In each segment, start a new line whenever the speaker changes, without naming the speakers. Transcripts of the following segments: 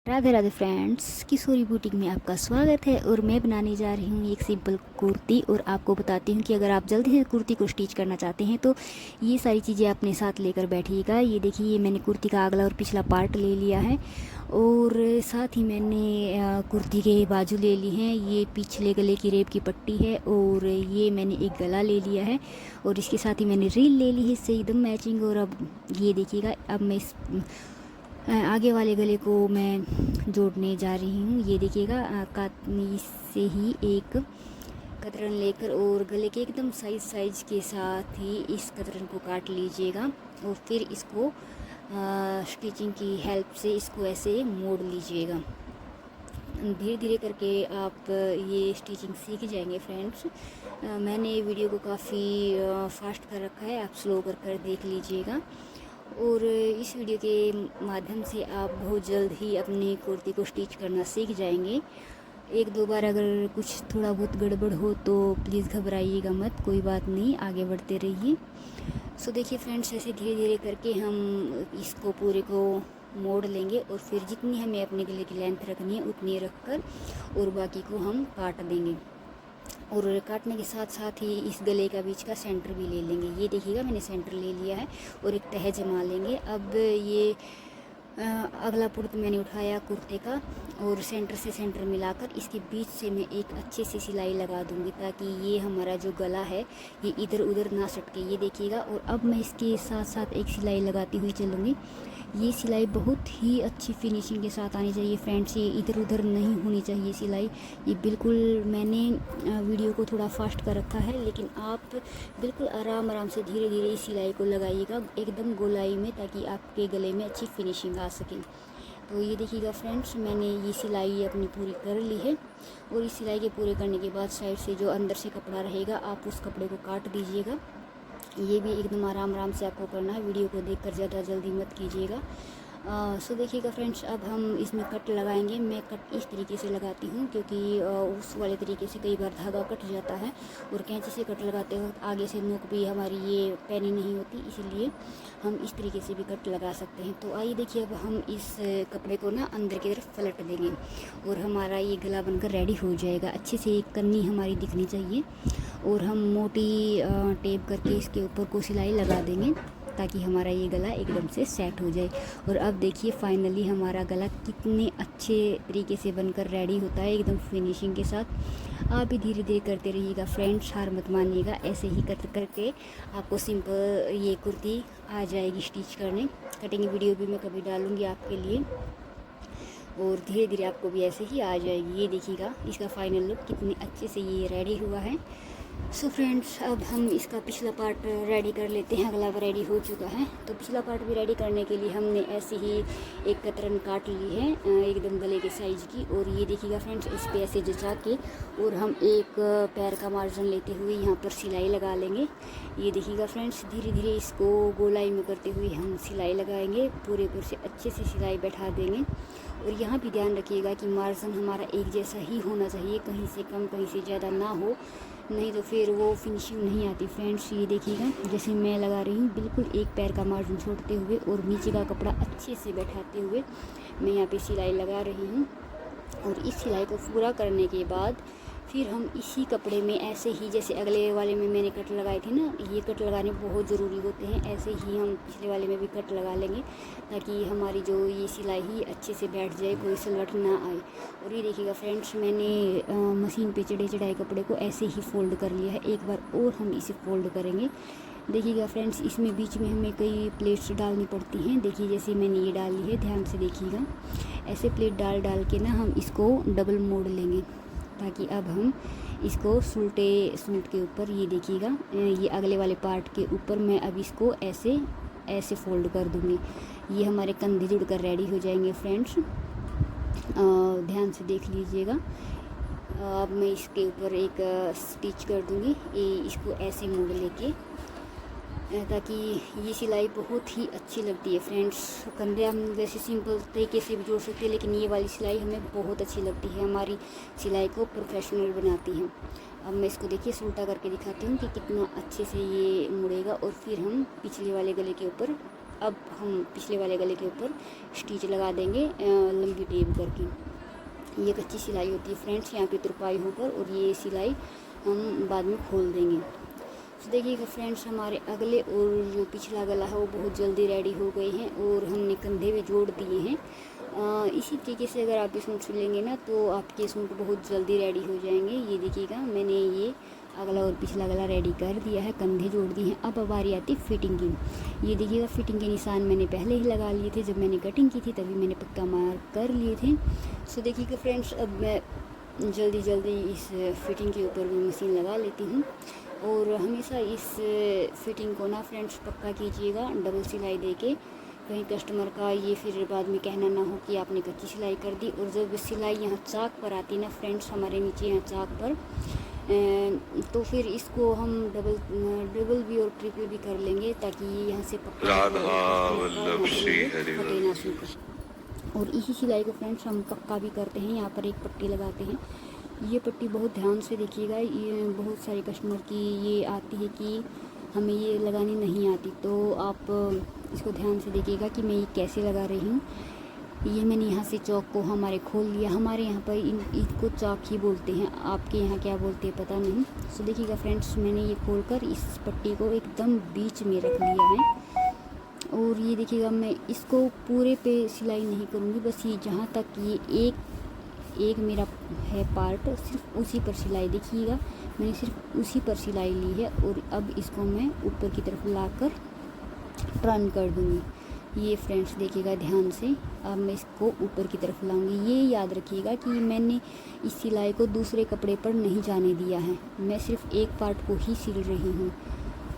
Radhe Radhe friends, किशोरी boutique में आपका स्वागत है। और मैं बनाने जा रही हूँ एक सिंपल कुर्ती। और आपको बताती हूँ कि अगर आप जल्दी से कुर्ती को स्टिच करना चाहते हैं तो ये सारी चीज़ें अपने साथ लेकर बैठिएगा। ये देखिए, ये मैंने कुर्ती का अगला और पिछला पार्ट ले लिया है और साथ ही मैंने कुर्ती के बाजू ले ली हैं। ये पिछले गले की रेब की पट्टी है और ये मैंने एक गला ले लिया है और इसके साथ ही मैंने रील ले ली है इससे एकदम मैचिंग। और अब ये देखिएगा, अब मैं इस आगे वाले गले को मैं जोड़ने जा रही हूँ। ये देखिएगा, काटनी से ही एक कतरन लेकर और गले के एकदम साइज के साथ ही इस कतरन को काट लीजिएगा और फिर इसको स्टिचिंग की हेल्प से इसको ऐसे मोड़ लीजिएगा। धीरे धीरे करके आप ये स्टिचिंग सीख जाएंगे फ्रेंड्स। मैंने वीडियो को काफ़ी फास्ट कर रखा है, आप स्लो कर देख लीजिएगा। और इस वीडियो के माध्यम से आप बहुत जल्द ही अपनी कुर्ती को स्टिच करना सीख जाएंगे। एक दो बार अगर कुछ थोड़ा बहुत गड़बड़ हो तो प्लीज़ घबराइएगा मत, कोई बात नहीं, आगे बढ़ते रहिए। सो देखिए फ्रेंड्स, ऐसे धीरे धीरे करके हम इसको पूरे को मोड़ लेंगे और फिर जितनी हमें अपने गले की लेंथ रखनी है उतनी रख कर और बाकी को हम काट देंगे। और काटने के साथ साथ ही इस गले का बीच का सेंटर भी ले लेंगे। ये देखिएगा, मैंने सेंटर ले लिया है और एक तह जमा लेंगे। अब ये अगला पुर्त मैंने उठाया कुर्ते का और सेंटर से सेंटर मिलाकर इसके बीच से मैं एक अच्छी सी सिलाई लगा दूंगी ताकि ये हमारा जो गला है ये इधर उधर ना सटके। ये देखिएगा, और अब मैं इसके साथ साथ एक सिलाई लगाती हुई चलूँगी। ये सिलाई बहुत ही अच्छी फिनिशिंग के साथ आनी चाहिए फ्रेंड्स, ये इधर उधर नहीं होनी चाहिए सिलाई। ये बिल्कुल, मैंने वीडियो को थोड़ा फास्ट कर रखा है लेकिन आप बिल्कुल आराम से धीरे धीरे इस सिलाई को लगाइएगा एकदम गोलाई में, ताकि आपके गले में अच्छी फिनिशिंग आ सके। तो ये देखिएगा फ्रेंड्स, मैंने ये सिलाई अपनी पूरी कर ली है और इस सिलाई के पूरे करने के बाद साइड से जो अंदर से कपड़ा रहेगा आप उस कपड़े को काट दीजिएगा। ये भी एकदम आराम से आपको करना है, वीडियो को देखकर ज़्यादा जल्दी मत कीजिएगा। सो देखिएगा फ्रेंड्स, अब हम इसमें कट लगाएंगे। मैं कट इस तरीके से लगाती हूँ क्योंकि उस वाले तरीके से कई बार धागा कट जाता है और कैंची से कट लगाते वक्त आगे से नोक भी हमारी ये पैनी नहीं होती, इसीलिए हम इस तरीके से भी कट लगा सकते हैं। तो आइए देखिए, अब हम इस कपड़े को ना अंदर की तरफ पलट देंगे और हमारा ये गला बनकर रेडी हो जाएगा। अच्छे से एक कन्नी हमारी दिखनी चाहिए और हम मोटी टेप करके इसके ऊपर को सिलाई लगा देंगे ताकि हमारा ये गला एकदम से सेट हो जाए। और अब देखिए फाइनली हमारा गला कितने अच्छे तरीके से बनकर रेडी होता है एकदम फिनिशिंग के साथ। आप भी धीरे धीरे करते रहिएगा फ्रेंड्स, हार मत मानिएगा। ऐसे ही करके आपको सिंपल ये कुर्ती आ जाएगी स्टिच करने। कटिंग वीडियो भी मैं कभी डालूँगी आपके लिए और धीरे धीरे आपको भी ऐसे ही आ जाएगी। ये देखिएगा इसका फाइनल लुक कितने अच्छे से ये रेडी हुआ है। सो फ्रेंड्स, अब हम इसका पिछला पार्ट रेडी कर लेते हैं। अगला रेडी हो चुका है तो पिछला पार्ट भी रेडी करने के लिए हमने ऐसे ही एक कतरन काट ली है एकदम गले के साइज़ की। और ये देखिएगा फ्रेंड्स, इस पे ऐसे जचा के और हम एक पैर का मार्जिन लेते हुए यहाँ पर सिलाई लगा लेंगे। ये देखिएगा फ्रेंड्स, धीरे धीरे इसको गोलाई में करते हुए हम सिलाई लगाएंगे, पूरे से अच्छे से सिलाई बैठा देंगे। और यहाँ भी ध्यान रखिएगा कि मार्जिन हमारा एक जैसा ही होना चाहिए, कहीं से कम कहीं से ज़्यादा ना हो, नहीं तो फिर वो फिनिशिंग नहीं आती फ्रेंड्स। ये देखिएगा, जैसे मैं लगा रही हूँ बिल्कुल एक पैर का मार्जिन छोड़ते हुए और नीचे का कपड़ा अच्छे से बैठाते हुए मैं यहाँ पे सिलाई लगा रही हूँ। और इस सिलाई को पूरा करने के बाद फिर हम इसी कपड़े में ऐसे ही, जैसे अगले वाले में मैंने कट लगाए थे ना, ये कट लगाने बहुत ज़रूरी होते हैं, ऐसे ही हम पिछले वाले में भी कट लगा लेंगे ताकि हमारी जो ये सिलाई ही अच्छे से बैठ जाए, कोई सलवट ना आए। और ये देखिएगा फ्रेंड्स, मैंने मशीन पे चढ़ाए कपड़े को ऐसे ही फोल्ड कर लिया है। एक बार और हम इसे फोल्ड करेंगे। देखिएगा फ्रेंड्स, इसमें बीच में हमें कई प्लेट्स डालनी पड़ती हैं। देखिए जैसे मैंने ये डाली है, ध्यान से देखिएगा। ऐसे प्लेट डाल के ना हम इसको डबल मोड़ लेंगे ताकि अब हम इसको सूट के ऊपर, ये देखिएगा, ये अगले वाले पार्ट के ऊपर मैं अब इसको ऐसे फोल्ड कर दूँगी। ये हमारे कंधे जुड़कर रेडी हो जाएंगे फ्रेंड्स, ध्यान से देख लीजिएगा। अब मैं इसके ऊपर एक स्टिच कर दूँगी, इसको ऐसे मोड़ लेके, ताकि ये सिलाई बहुत ही अच्छी लगती है फ्रेंड्स। कंधे हम वैसे सिंपल तरीके से भी जोड़ सकते हैं लेकिन ये वाली सिलाई हमें बहुत अच्छी लगती है, हमारी सिलाई को प्रोफेशनल बनाती है। अब मैं इसको देखिए उल्टा करके दिखाती हूँ कि कितना अच्छे से ये मुड़ेगा और फिर हम पिछले वाले गले के ऊपर अब हम पिछले वाले गले के ऊपर स्टिच लगा देंगे लंबी टेप करके। ये कच्ची सिलाई होती है फ्रेंड्स, यहाँ पे तुरपाई होकर, और ये सिलाई हम बाद में खोल देंगे। तो देखिएगा फ्रेंड्स, हमारे अगले और जो पिछला गला है वो बहुत जल्दी रेडी हो गए हैं और हमने कंधे में जोड़ दिए हैं। इसी तरीके से अगर आप ये सूट सिलेंगे ना तो आपके सूट बहुत जल्दी रेडी हो जाएंगे। ये देखिएगा मैंने ये अगला और पिछला गला रेडी कर दिया है, कंधे जोड़ दिए हैं। अब बारी आती फिटिंग की। ये देखिएगा फिटिंग के निशान मैंने पहले ही लगा लिए थे, जब मैंने कटिंग की थी तभी मैंने पक्का मार्क कर लिए थे। सो देखिएगा फ्रेंड्स, अब मैं जल्दी इस फिटिंग के ऊपर भी मशीन लगा लेती हूँ। और हमेशा इस फिटिंग को ना फ्रेंड्स पक्का कीजिएगा डबल सिलाई देके, कहीं कस्टमर का ये फिर बाद में कहना ना हो कि आपने कच्ची सिलाई कर दी। और जब सिलाई यहाँ चाक पर आती ना फ्रेंड्स, हमारे नीचे यहाँ चाक पर, तो फिर इसको हम डबल भी और ट्रिपल भी कर लेंगे ताकि ये यहाँ से पक्का फटे ना सूट। और इसी सिलाई को फ्रेंड्स हम पक्का भी करते हैं। यहाँ पर एक पट्टी लगाते हैं। ये पट्टी बहुत ध्यान से देखिएगा, ये बहुत सारे कस्टमर की ये आती है कि हमें ये लगानी नहीं आती, तो आप इसको ध्यान से देखिएगा कि मैं ये कैसे लगा रही हूँ। ये मैंने यहाँ से चौक को हमारे खोल लिया। हमारे यहाँ पर इनको चौक ही बोलते हैं, आपके यहाँ क्या बोलते हैं पता नहीं। सो देखिएगा फ्रेंड्स, मैंने ये खोलकर इस पट्टी को एकदम बीच में रख लिया है। और ये देखिएगा मैं इसको पूरे पे सिलाई नहीं करूँगी, बस ये जहाँ तक ये एक मेरा है पार्ट, सिर्फ उसी पर सिलाई देखिएगा, मैंने सिर्फ उसी पर सिलाई ली है। और अब इसको मैं ऊपर की तरफ लाकर टर्न कर दूँगी। ये फ्रेंड्स देखिएगा ध्यान से, अब मैं इसको ऊपर की तरफ लाऊंगी। ये याद रखिएगा कि मैंने इस सिलाई को दूसरे कपड़े पर नहीं जाने दिया है, मैं सिर्फ एक पार्ट को ही सिल रही हूँ।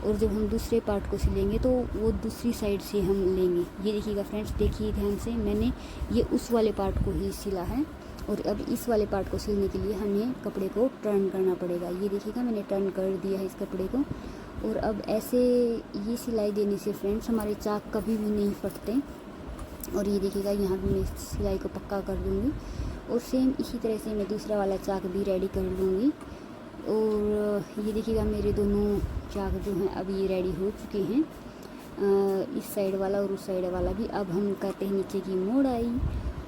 और जब हम दूसरे पार्ट को सिलेंगे तो वो दूसरी साइड से हम लेंगे। ये देखिएगा फ्रेंड्स, देखिए ध्यान से, मैंने ये उस वाले पार्ट को ही सिला है और अब इस वाले पार्ट को सिलने के लिए हमें कपड़े को टर्न करना पड़ेगा। ये देखिएगा मैंने टर्न कर दिया है इस कपड़े को। और अब ऐसे ये सिलाई देने से फ्रेंड्स हमारे चाक कभी भी नहीं फटते। और ये देखिएगा यहाँ भी मैं सिलाई को पक्का कर दूँगी और सेम इसी तरह से मैं दूसरा वाला चाक भी रेडी कर लूँगी। और ये देखिएगा मेरे दोनों चाक जो हैं अब ये रेडी हो चुके हैं, इस साइड वाला और उस साइड वाला भी। अब हम करते हैं नीचे की मोड़ाई।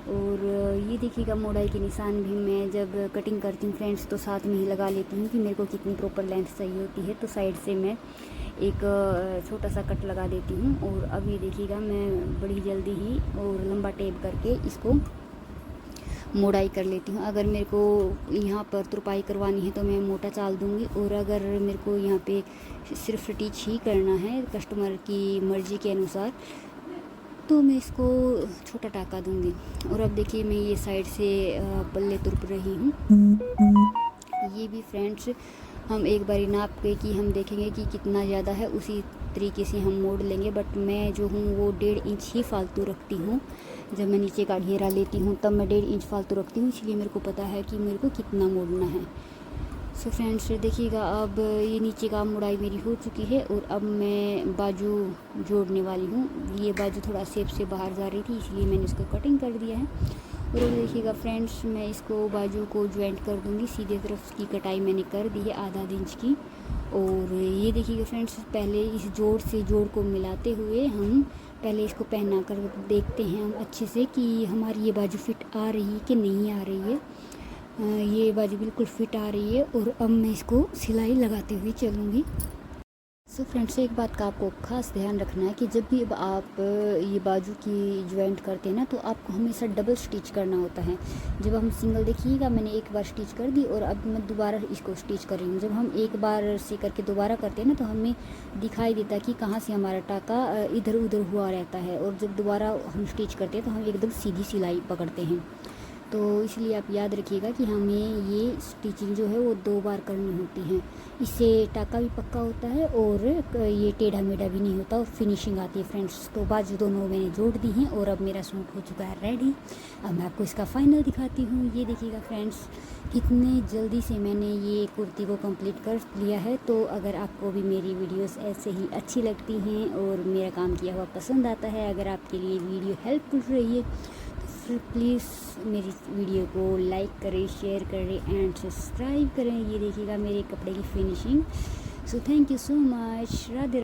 और ये देखिएगा मोड़ाई के निशान भी मैं जब कटिंग करती हूँ फ्रेंड्स तो साथ में ही लगा लेती हूँ कि मेरे को कितनी प्रॉपर लेंथ चाहिए होती है। तो साइड से मैं एक छोटा सा कट लगा देती हूँ। और अब ये देखिएगा मैं बड़ी जल्दी ही और लंबा टेप करके इसको मोड़ाई कर लेती हूँ। अगर मेरे को यहाँ पर तुरपाई करवानी है तो मैं मोटा चाल दूँगी, और अगर मेरे को यहाँ पे सिर्फ स्टिच ही करना है कस्टमर की मर्ज़ी के अनुसार तो मैं इसको छोटा टाका दूँगी। और अब देखिए मैं ये साइड से पल्ले तुरप रही हूँ। ये भी फ्रेंड्स हम एक बारी नाप के कि हम देखेंगे कि कितना ज़्यादा है, उसी तरीके से हम मोड़ लेंगे। बट मैं जो हूँ वो 1.5 इंच ही फालतू रखती हूँ। जब मैं नीचे का घेरा लेती हूँ तब मैं 1.5 इंच फालतू रखती हूँ, इसलिए मेरे को पता है कि मेरे को कितना मोड़ना है। सो फ्रेंड्स देखिएगा अब ये नीचे का मुड़ाई मेरी हो चुकी है और अब मैं बाजू जोड़ने वाली हूँ। ये बाजू थोड़ा शेप से बाहर जा रही थी इसलिए मैंने इसको कटिंग कर दिया है। और अब देखिएगा फ्रेंड्स मैं इसको बाजू को ज्वाइंट कर दूँगी। सीधे तरफ की कटाई मैंने कर दी है आधा इंच की। और ये देखिएगा फ्रेंड्स पहले इस जोड़ से जोड़ को मिलाते हुए हम पहले इसको पहना कर देखते हैं हम अच्छे से कि हमारी ये बाजू फिट आ रही है कि नहीं आ रही है। ये बाजू बिल्कुल फिट आ रही है और अब मैं इसको सिलाई लगाते हुए चलूँगी। सो फ्रेंड्स एक बात का आपको खास ध्यान रखना है कि जब भी आप ये बाजू की ज्वाइंट करते हैं ना तो आपको हमेशा डबल स्टिच करना होता है। जब हम सिंगल देखिएगा मैंने एक बार स्टिच कर दी और अब मैं दोबारा इसको स्टिच कर रही हूँ। जब हम एक बार से करके दोबारा करते हैं ना तो हमें दिखाई देता है कि कहाँ से हमारा टाका इधर उधर हुआ रहता है, और जब दोबारा हम स्टिच करते हैं तो हम एकदम सीधी सिलाई पकड़ते हैं। तो इसलिए आप याद रखिएगा कि हमें ये स्टिचिंग जो है वो 2 बार करनी होती है। इससे टाका भी पक्का होता है और ये टेढ़ा मेढ़ा भी नहीं होता और फिनिशिंग आती है फ्रेंड्स। तो बाजू दोनों मैंने जोड़ दी हैं और अब मेरा सूट हो चुका है रेडी। अब मैं आपको इसका फाइनल दिखाती हूँ। ये देखिएगा फ्रेंड्स कितने जल्दी से मैंने ये कुर्ती को कंप्लीट कर लिया है। तो अगर आपको भी मेरी वीडियोस ऐसे ही अच्छी लगती हैं और मेरा काम किया हुआ पसंद आता है, अगर आपके लिए वीडियो हेल्पफुल रही है तो प्लीज़ मेरी वीडियो को लाइक करें, शेयर करें एंड सब्सक्राइब करें। ये देखिएगा मेरे कपड़े की finishing. So thank you so much. Radhe.